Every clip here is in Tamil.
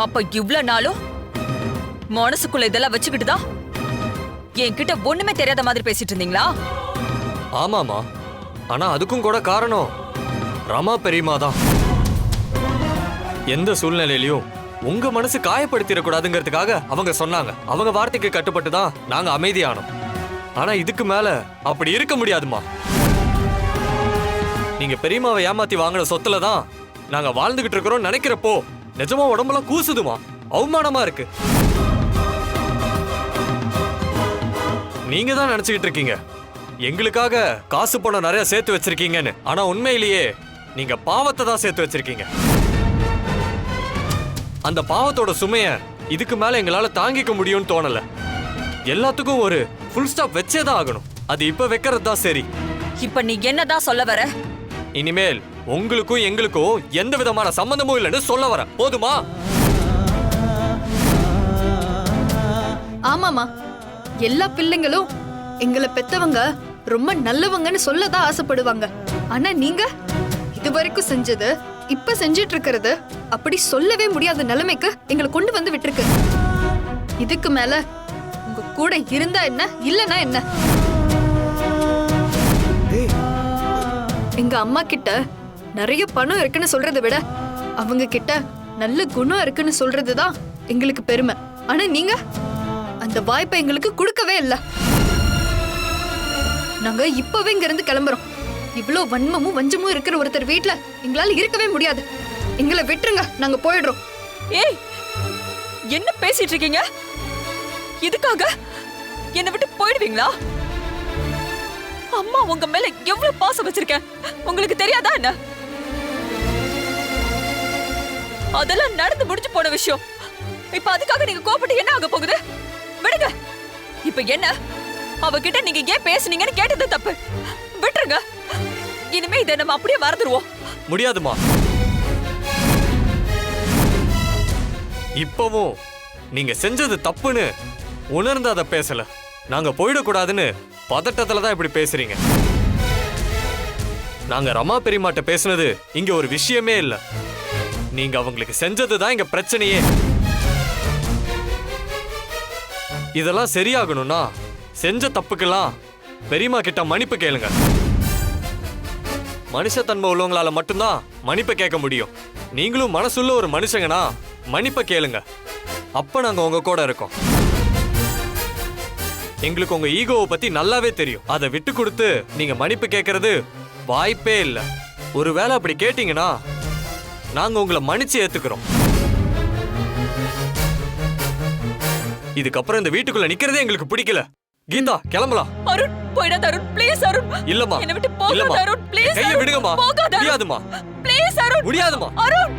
அப்ப இவ்வளவு நாளும் மனசுக்குள்ள இதெல்லாம் வச்சுக்கிட்டுதான் என்கிட்ட ஒண்ணுமே தெரியாத மாதிரி பேசிட்டு இருந்தீங்களா? ஆமாமா, ஆனா அதுக்கும் கூட காரணம் ரமா பெரியம்மா தான். எந்த சூழ்நிலையிலயும் உங்க மனசு காயப்படுத்திடக்கூடாதுங்கிறதுக்காக அவங்க சொன்னாங்க. அவங்க வார்த்தைக்கு கட்டுப்பட்டு தான் நாங்க அமைதியானோம். ஆனா இதுக்கு மேல அப்படி இருக்க முடியாதுமா. நீங்க பெரியம்மாவை ஏமாத்தி வாங்கின சொத்துல தான் நாங்க வாழ்ந்துகிட்டு இருக்கிறோம் நினைக்கிறப்போ நிஜமா உடம்பெல்லாம் கூசுதுமா, அவமானமா இருக்கு. நீங்க தான் நினைச்சுக்கிட்டு இருக்கீங்க எங்களுக்காக காசு பணம் நிறைய சேர்த்து வச்சிருக்கீங்கன்னு. ஆனா உண்மையிலேயே நீங்க பாவத்தை தான் சேர்த்து வச்சிருக்கீங்க. அந்த பாவத்தோட சுமைய இதுக்கு மேல எங்களால தாங்கிக்க முடியும்னு தோணல. எல்லாத்துக்கும் ஒரு ஃபுல் ஸ்டாப் வச்சேதான் ஆகணும். அது இப்ப வைக்கிறது தான் சரி. இப்ப நீ என்னதான் சொல்ல வர? இனிமேல் உங்களுக்கும் எங்களுக்கும் எந்த விதமான சம்பந்தமும் இல்லைன்னு சொல்ல வர. போதுமா? ஆமாமா, எல்லா பிள்ளைங்களும் எங்களை பெத்தவங்க ரொம்ப நல்லவங்கன்னு சொல்லதான் ஆசைப்படுவாங்க. ஆனா நீங்க இதுவரைக்கும் செஞ்சது இப்ப செஞ்சிட்டு இருக்கிறது அப்படி சொல்லவே முடியாத நிலைமைக்கு எங்களை கொண்டு வந்து விட்டுருக்கு. இதுக்கு மேல உங்க கூட இருந்தா என்ன, இல்லனா என்ன? எங்க அம்மா கிட்ட நிறைய பணம் இருக்குன்னு சொல்றதை விட அவங்க கிட்ட நல்ல குணம் இருக்குன்னு சொல்றதுதான் எங்களுக்கு பெருமை. ஆனா நீங்க அந்த வாய்ப்பை எங்களுக்கு கொடுக்கவே இல்லை. நாங்க இப்பவே இங்க இருந்து கிளம்புறோம். இவ்வளவு வன்மமும் வஞ்சமும் இருக்கிற ஒருத்தர் வீட்டுல எங்களால இருக்கவே முடியாது. எங்களை விட்டுருங்க, நாங்க போயிடுறோம். ஏய், என்ன பேசிட்டு இருக்கீங்க? இதுக்காக என்னை விட்டு போயிடுவீங்களா? அம்மா உங்க மேல எவ்வளவு பாசம் வச்சிருக்கேன் உங்களுக்கு தெரியாதா என்ன? அதெல்லாம் நடந்து முடிஞ்சு போன விஷயம். இப்ப அதுக்காக நீங்க கோபப்பட்டு என்ன ஆக போகுது? விடுங்க. இப்ப என்ன அவகிட்ட நீங்க ஏன் பேசுனீங்கன்னு கேட்டது தப்பு. விட்டுருங்க. இனிமே இதை நம்ம அப்படியே மறந்துடுவோம். முடியாதுமா. இப்பவும் நீங்க செஞ்சது தப்புன்னு உணர்ந்து அதை பேசல. நாங்க போயிடக்கூடாதுன்னு பதட்டத்துல தான் இப்படி பேசுறீங்க. நாங்க ரமா பெரியமாட்ட பேசுனது இங்க ஒரு விஷயமே இல்ல. நீங்க அவங்களுக்கு செஞ்சதுதான் இங்க பிரச்சனையே. இதெல்லாம் சரியாகணும்னா செஞ்ச தப்புக்கெல்லாம் பெரியம்மா கிட்ட மன்னிப்பு கேளுங்க. மனுஷத்தன்மை உள்ளவங்களால மட்டும்தான் மன்னிப்பை கேட்க முடியும். நீங்களும் மனசுள்ள ஒரு மனுஷங்கனா மன்னிப்பை கேளுங்க. அப்ப நாங்க உங்க கூட இருக்கோம். எங்களுக்கு உங்க ஈகோவை பத்தி நல்லாவே தெரியும். அதை விட்டு கொடுத்து நீங்க மன்னிப்பு கேட்கறது வாய்ப்பே இல்ல. ஒருவேளை அப்படி கேட்டீங்கன்னா நாங்க உங்களை மன்னிச்சு ஏத்துக்கிறோம். இதுக்கப்புறம் இந்த வீட்டுக்குள்ள நிக்கிறதே எங்களுக்கு பிடிக்கல. கீதா, கிளம்பலாம். அருண், போயிடாத அருண், ப்ளீஸ் அருண். இல்லம்மா, என்னை விட்டு போகாத அருண், ப்ளீஸ். கையை விடுங்கம்மா. முடியாதுமா. ப்ளீஸ் அருண். முடியாதுமா. அருண்.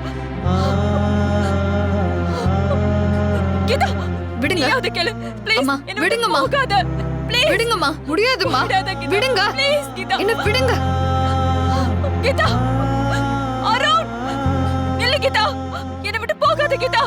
கீதா, விடுங்க. அத கேளு ப்ளீஸ். அம்மா, விடுங்கம்மா. போகாத ப்ளீஸ். விடுங்கம்மா, முடியாதுமா. விடுங்க. ப்ளீஸ் கீதா. என்ன விடுங்க. கீதா. அருண். நில்லு கீதா. என்னை விட்டு போகாத கீதா.